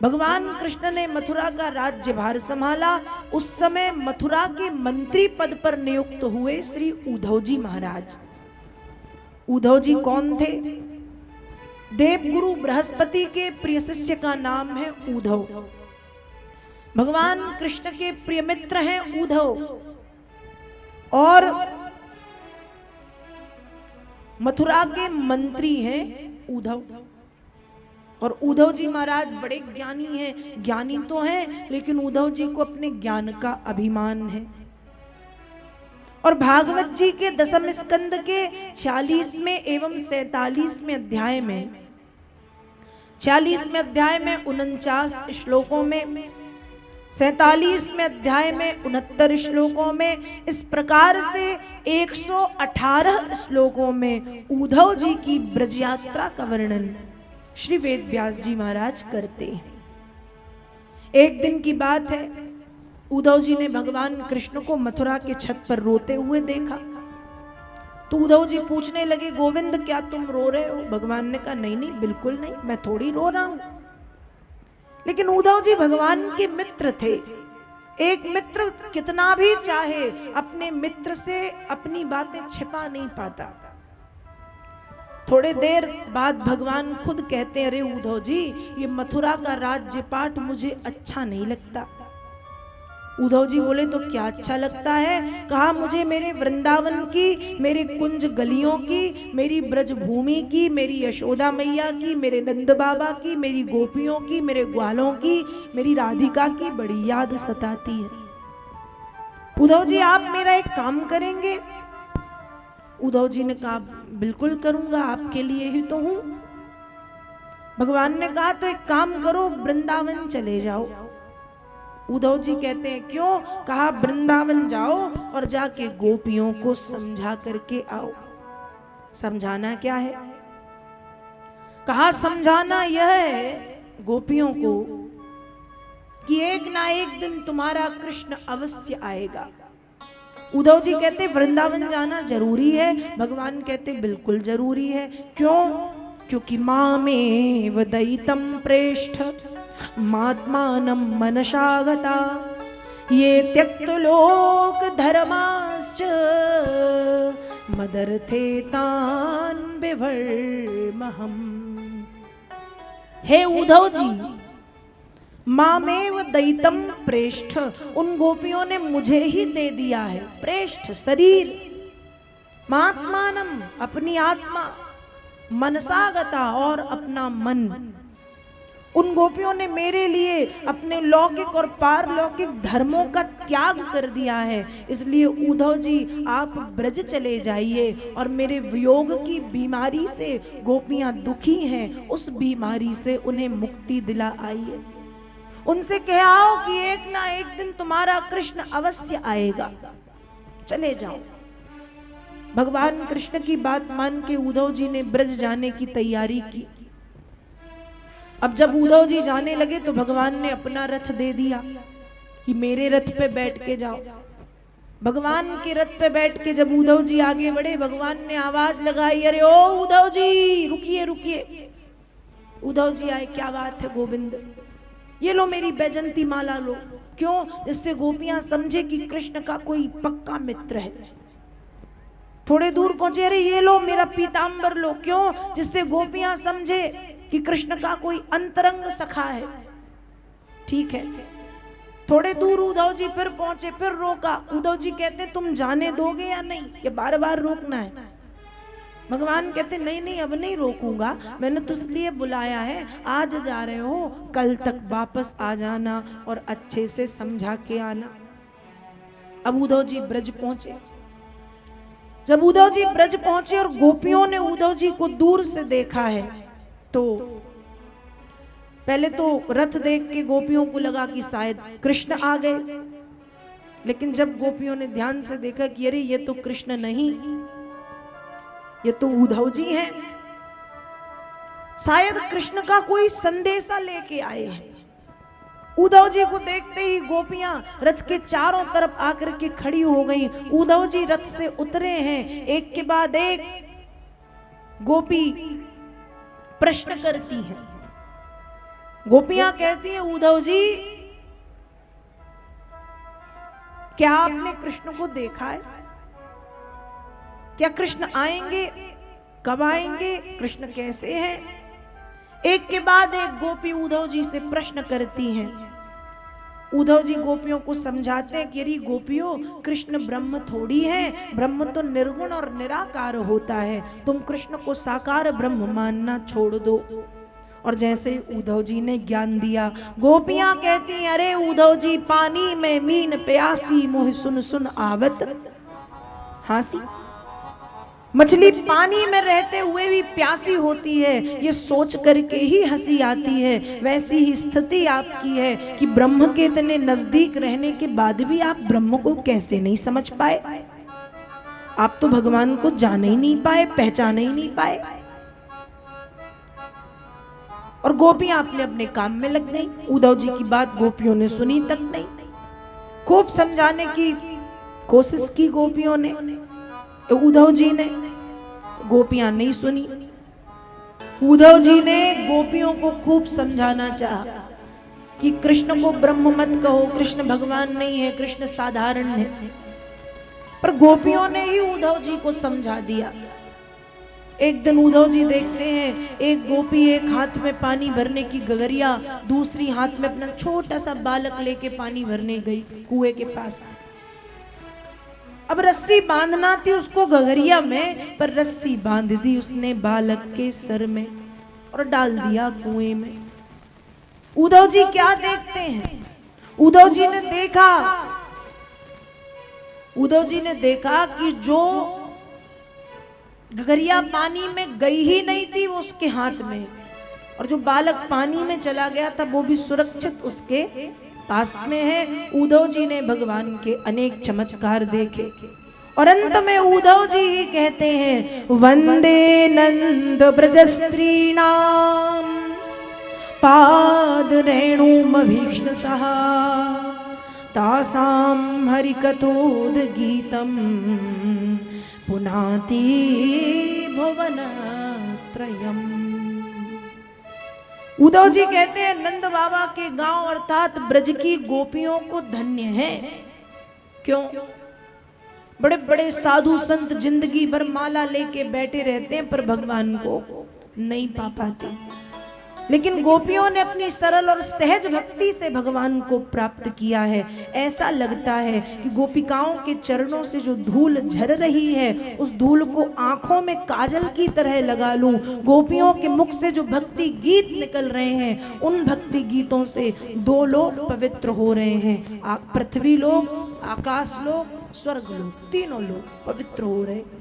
भगवान कृष्ण ने मथुरा का राज्यभार संभाला। उस समय मथुरा के मंत्री पद पर नियुक्त हुए श्री उद्धव जी महाराज। उद्धव जी कौन थे? देवगुरु बृहस्पति के प्रिय शिष्य का नाम है उद्धव। भगवान कृष्ण के प्रिय मित्र हैं उद्धव, और मथुरा के मंत्री हैं उद्धव। और उद्धव जी महाराज बड़े ज्ञानी हैं। ज्ञानी तो हैं, लेकिन उद्धव जी को अपने ज्ञान का अभिमान है। और भागवत जी के दसम स्कंद के 46वें एवं 47वें अध्याय में, 46वें अध्याय में 49 श्लोकों में, 47वें अध्याय में 69 श्लोकों में, इस प्रकार से 118 श्लोकों में उद्धव जी की ब्रज यात्रा का वर्णन श्री वेद व्यास जी महाराज करते हैं। एक दिन की बात है, उद्धव जी ने भगवान कृष्ण को मथुरा के छत पर रोते हुए देखा। तो उद्धव जी पूछने लगे, गोविंद क्या तुम रो रहे हो? भगवान ने कहा नहीं नहीं, बिल्कुल नहीं, मैं थोड़ी रो रहा हूं। लेकिन उद्धव जी भगवान के मित्र थे। एक मित्र कितना भी चाहे अपने मित्र से अपनी बातें छिपा नहीं पाता। थोड़े देर बाद भगवान खुद कहते हैं, अरे उद्धव जी, ये मथुरा का राज्यपाठ मुझे अच्छा नहीं लगता। उद्धव जी बोले, तो क्या अच्छा लगता है? कहा, मुझे मेरे वृंदावन की, मेरे कुंज गलियों की, मेरी ब्रज भूमि की, मेरी यशोदा मैया की, मेरे नंद बाबा की, मेरी गोपियों की, मेरे ग्वालों की, मेरी राधिका की बड़ी याद सताती है। उद्धव जी आप मेरा एक काम करेंगे? उद्धव जी ने कहा, बिल्कुल करूंगा, आपके लिए ही तो हूं। भगवान ने कहा, तो एक काम करो, वृंदावन चले जाओ। उद्धव जी कहते हैं, क्यों? कहा, वृंदावन जाओ और जाके गोपियों को समझा करके आओ। समझाना क्या है? कहा, समझाना यह है गोपियों को कि एक ना एक दिन तुम्हारा कृष्ण अवश्य आएगा। उद्धव जी कहते, वृंदावन जाना जरूरी है? भगवान कहते, बिल्कुल जरूरी है। क्यों? क्योंकि मामेव दयितं प्रेष्ठ मात्मानं मनसागता ये त्यक्त लोक धर्माश्च मदर्थे तान विवर्महम्। हे उद्धव जी, मामेव दयितं प्रेष्ठ, उन गोपियों ने मुझे ही दे दिया है प्रेष्ठ शरीर, मात्मानम अपनी आत्मा, मनसागता और अपना मन। उन गोपियों ने मेरे लिए अपने लौकिक और पारलौकिक धर्मों का त्याग कर दिया है। इसलिए उद्धव जी आप ब्रज चले जाइए और मेरे वियोग की बीमारी से गोपियां दुखी हैं, उस बीमारी से उन्हें मुक्ति दिला आइए। उनसे कह आओ कि एक ना एक दिन तुम्हारा कृष्ण अवश्य आएगा, चले जाओ। भगवान कृष्ण की बात मान के उद्धव जी ने ब्रज जाने की तैयारी की। अब जब उद्धव जी जाने लगे तो भगवान ने अपना रथ दे दिया कि मेरे रथ पे बैठ के जाओ। भगवान के रथ पे बैठ के जब उद्धव जी आगे बढ़े, भगवान ने आवाज लगाई, अरे ओ उद्धव जी, रुकिए रुकिए। उद्धव जी आए, क्या बात है गोविंद? ये लो मेरी बैजंती माला लो। क्यों? जिससे गोपियां समझे कि कृष्ण का कोई पक्का मित्र है। थोड़े दूर पहुंचे, अरे ये लो मेरा पीतांबर लो। क्यों? जिससे गोपियां समझे कि कृष्ण का कोई अंतरंग सखा है। ठीक है, थोड़े दूर उद्धव जी फिर पहुंचे, फिर रोका। उद्धव जी कहते, तुम जाने दोगे या नहीं? ये बार बार रोकना है। भगवान कहते, नहीं नहीं, अब नहीं रोकूंगा, मैंने तो इसलिए बुलाया है, आज जा रहे हो, कल तक वापस आ जाना और अच्छे से समझा के आना। अब उद्धव जी ब्रज पहुंचे। जब उद्धव जी ब्रज पहुंचे और गोपियों ने उद्धव जी को दूर से देखा है, तो पहले तो रथ देख के गोपियों को लगा कि शायद कृष्ण आ गए। लेकिन जब गोपियों ने ध्यान से देखा कि अरे ये तो कृष्ण नहीं, ये तो उद्धव जी हैं, शायद कृष्ण का कोई संदेशा लेके आए हैं। उद्धव जी को देखते ही गोपियां रथ के चारों तरफ आकर के खड़ी हो गईं। उद्धव जी रथ से उतरे हैं, एक के बाद एक गोपी प्रश्न करती हैं। गोपियां कहती हैं उद्धव जी क्या आपने कृष्ण को देखा है? क्या कृष्ण आएंगे? कब आएंगे? कृष्ण कैसे हैं? एक के बाद एक गोपी उद्धव जी से प्रश्न करती हैं। उद्धव जी गोपियों को समझाते हैं कि अरे गोपियों, कृष्ण ब्रह्म थोड़ी है, ब्रह्म तो निर्गुण और निराकार होता है, तुम कृष्ण को साकार ब्रह्म मानना छोड़ दो। और जैसे उद्धव जी ने ज्ञान दिया, गोपियां कहती हैं अरे उद्धव जी पानी में मीन प्यासी मोह सुन सुन आवत हासी। मछली पानी में रहते हुए भी प्यासी होती है, ये सोच करके ही हंसी आती है। वैसी ही स्थिति आपकी है कि ब्रह्म के इतने नजदीक रहने के बाद भी आप ब्रह्म को कैसे नहीं समझ पाए? आप तो भगवान को जान ही नहीं पाए, पहचान ही नहीं पाए। और गोपियां अपने अपने काम में लग गई। उद्धव जी की बात गोपियों ने सुनी तक नहीं। खूब समझाने की कोशिश की गोपियों ने, उद्धव जी ने, गोपियां नहीं सुनी। उद्धव जी ने गोपियों को खूब समझाना चाहा कि कृष्ण को ब्रह्म मत कहो, कृष्ण भगवान नहीं है, कृष्ण साधारण है। पर गोपियों ने ही उद्धव जी को समझा दिया। एक दिन उद्धव जी देखते हैं एक गोपी एक हाथ में पानी भरने की गगरिया, दूसरी हाथ में अपना छोटा सा बालक लेके पानी भरने गई कुएं के पास। अब रस्सी बांधना थी उसको गगरिया में, पर रस्सी बांध दी उसने बालक के सर में और डाल दिया कुएं में। उद्धव जी क्या देखते हैं? उद्धव जी ने देखा कि जो गगरिया पानी में गई ही नहीं थी वो उसके हाथ में, और जो बालक पानी में चला गया था वो भी सुरक्षित उसके पास में है। उद्धव जी ने भगवान के अनेक चमत्कार देखे और अंत में उद्धव जी ही कहते हैं वंदे नंद ब्रजस्त्रीणाम पाद रेणुम भीष्ण सहा तासाम हरिकथोद गीतम पुनाति भुवनत्रयम्। उद्धव जी कहते हैं नंद बाबा के गांव अर्थात ब्रज की गोपियों को धन्य है। क्यों? बड़े बड़े साधु संत जिंदगी भर माला लेके बैठे रहते हैं पर भगवान को नहीं पा पाते, लेकिन गोपियों ने अपनी सरल और सहज भक्ति से भगवान को प्राप्त किया है। ऐसा लगता है कि गोपिकाओं के चरणों से जो धूल झर रही है उस धूल को आंखों में काजल की तरह लगा लूं। गोपियों के मुख से जो भक्ति गीत निकल रहे हैं उन भक्ति गीतों से दो लोग पवित्र हो रहे हैं, पृथ्वी लोग, आकाश लोग, स्वर्ग लोग, तीनों लोग पवित्र हो रहे हैं।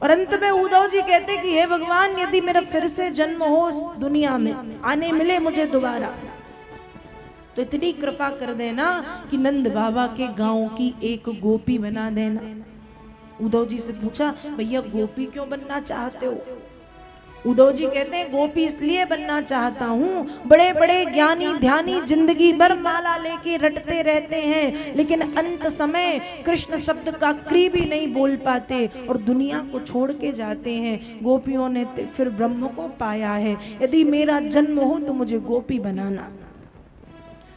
और अंत में उद्धव जी कहते कि हे भगवान, यदि मेरा फिर से जन्म हो इस दुनिया में, आने मिले मुझे दोबारा, तो इतनी कृपा कर देना कि नंद बाबा के गांव की एक गोपी बना देना। उद्धव जी से पूछा भैया गोपी क्यों बनना चाहते हो? उद्धव जी कहते हैं गोपी इसलिए बनना चाहता हूँ, बड़े बड़े ज्ञानी ध्यानी जिंदगी भर माला लेके रटते रहते हैं लेकिन अंत समय कृष्ण शब्द का क्री भी नहीं बोल पाते और दुनिया को छोड़ के जाते हैं। गोपियों ने फिर ब्रह्म को पाया है। यदि मेरा जन्म हो तो मुझे गोपी बनाना।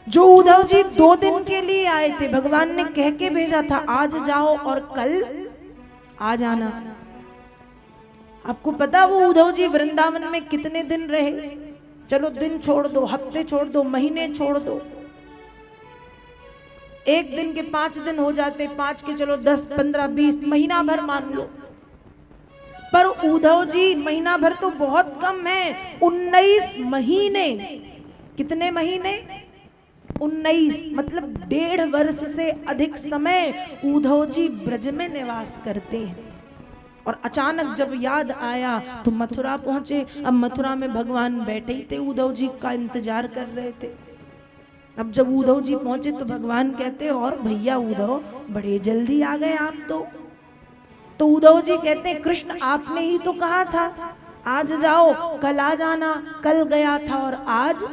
जो उद्धव जी 2 दिन के लिए आए थे, भगवान ने कह के भेजा था आज जाओ और कल आ जाना। आपको पता वो उद्धव जी वृंदावन में कितने दिन रहे? चलो दिन छोड़ दो, हफ्ते छोड़ दो, महीने छोड़ दो, एक दिन के 5 दिन हो जाते, 5 के चलो 10, 15, 20, महीना भर मान लो। पर उद्धव जी महीना भर तो बहुत कम है, 19 महीने। कितने महीने? 19, मतलब 1.5 वर्ष से अधिक समय उद्धव जी ब्रज में निवास करते हैं। और अचानक जब याद आया तो मथुरा पहुंचे। अब मथुरा में भगवान बैठे ही थे, उद्धव जी का इंतजार कर रहे थे। अब जब उद्धव जी पहुंचे तो भगवान कहते और भैया उद्धव बड़े जल्दी आ गए आप तो उद्धव जी कहते हैं कृष्ण आपने ही तो कहा था आज जाओ कल आ जाना। कल गया था और आज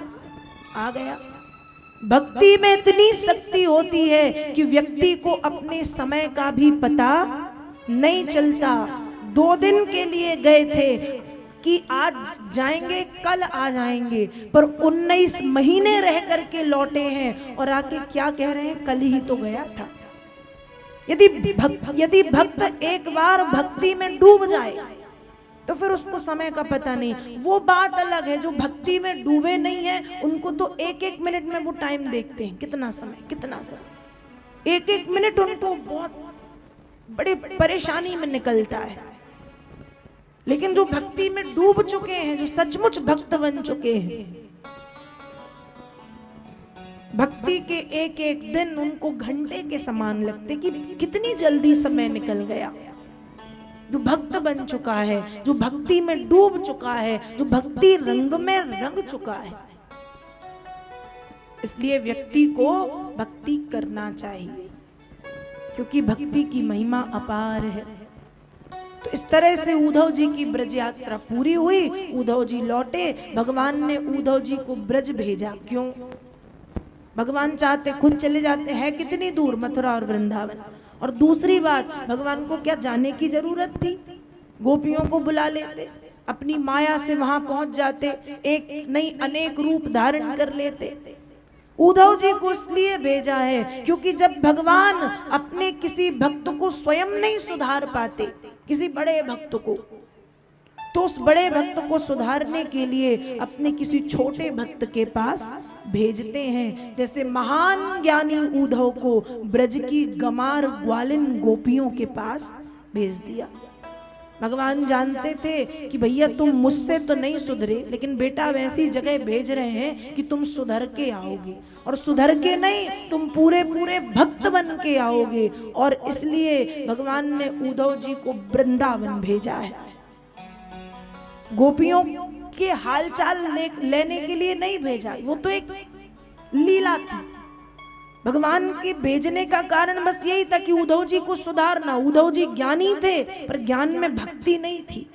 आ गया। भक्ति में इतनी शक्ति होती है कि व्यक्ति को अपने समय का भी पता नहीं चलता। 2 दिन के लिए गए थे, कि आज जाएंगे कल आ जाएंगे, पर 19 महीने रह करके लौटे हैं और आके क्या कह रहे हैं, कल ही तो गया था। यदि भक्त एक बार भक्ति में डूब जाए तो फिर उसको समय का पता नहीं। वो बात अलग है, जो भक्ति में डूबे नहीं है उनको तो एक एक मिनट में वो टाइम देखते हैं, कितना समय, एक एक मिनट उनको बहुत बड़े परेशानी में निकलता है। लेकिन जो भक्ति में डूब चुके हैं, जो सचमुच भक्त बन चुके हैं, भक्ति के एक एक दिन उनको घंटे के समान लगते कि कितनी जल्दी समय निकल गया। जो भक्त बन चुका है, जो भक्ति में डूब चुका है, जो भक्ति रंग में रंग चुका है, इसलिए व्यक्ति को भक्ति करना चाहिए, क्योंकि भक्ति की महिमा अपार है। तो इस तरह से उद्धव जी की ब्रज यात्रा पूरी हुई, उद्धव जी लौटे। भगवान ने उद्धव जी को ब्रज भेजा, क्यों? भगवान चाहते खुद चले जाते हैं, कितनी दूर, मथुरा और वृंदावन। और दूसरी बात, भगवान को क्या जाने की जरूरत थी? गोपियों को बुला लेते, अपनी माया से वहां पहुंच जाते, एक नहीं अनेक रूप धारण कर लेते। उद्धव जी को इसलिए भेजा है क्योंकि जब भगवान अपने किसी भक्त को स्वयं नहीं सुधार पाते, किसी बड़े भक्त को, तो उस बड़े भक्त को सुधारने के लिए अपने किसी छोटे भक्त के पास भेजते हैं। जैसे महान ज्ञानी उद्धव को ब्रज की गमार ग्वालिन गोपियों के पास भेज दिया। भगवान जानते थे कि भैया तुम मुझसे तो नहीं सुधरे, लेकिन बेटा वैसी जगह भेज रहे हैं कि तुम सुधर के आओगे, और सुधर के नहीं, तुम पूरे पूरे भक्त बन के आओगे। और इसलिए भगवान ने उद्धव जी को वृंदावन भेजा है। गोपियों के हालचाल लेने के लिए नहीं भेजा, वो तो एक लीला थी। भगवान के भेजने का कारण बस यही था कि उद्धव जी को सुधारना। उद्धव जी ज्ञानी थे, पर ज्ञान में भक्ति नहीं थी,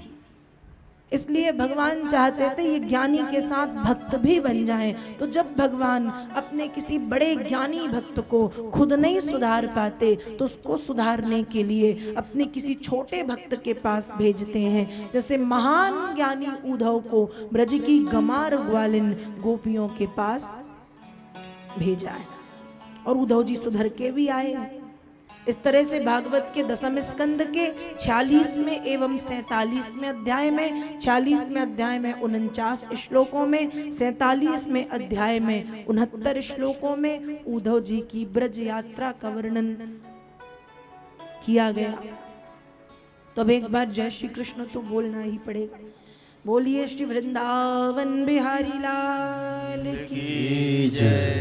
इसलिए भगवान चाहते थे ये ज्ञानी के साथ भक्त भी बन जाएं। तो जब भगवान अपने किसी बड़े ज्ञानी भक्त को खुद नहीं सुधार पाते, तो उसको सुधारने के लिए अपने किसी छोटे भक्त के पास भेजते हैं। जैसे महान ज्ञानी उद्धव को ब्रज की गमार ग्वालिन गोपियों के पास भेजा है, और उद्धव जी सुधर के भी आए हैं। इस तरह से भागवत के 10वें स्कंद के 46वें एवं 47वें अध्याय में, 46वें अध्याय में 49 श्लोकों में, 47वें अध्याय में 69 श्लोकों में उद्धव जी की ब्रज यात्रा का वर्णन किया गया। तो अब एक बार जय श्री कृष्ण तो बोलना ही पड़ेगा। बोलिए श्री वृंदावन बिहारी लाल की जय।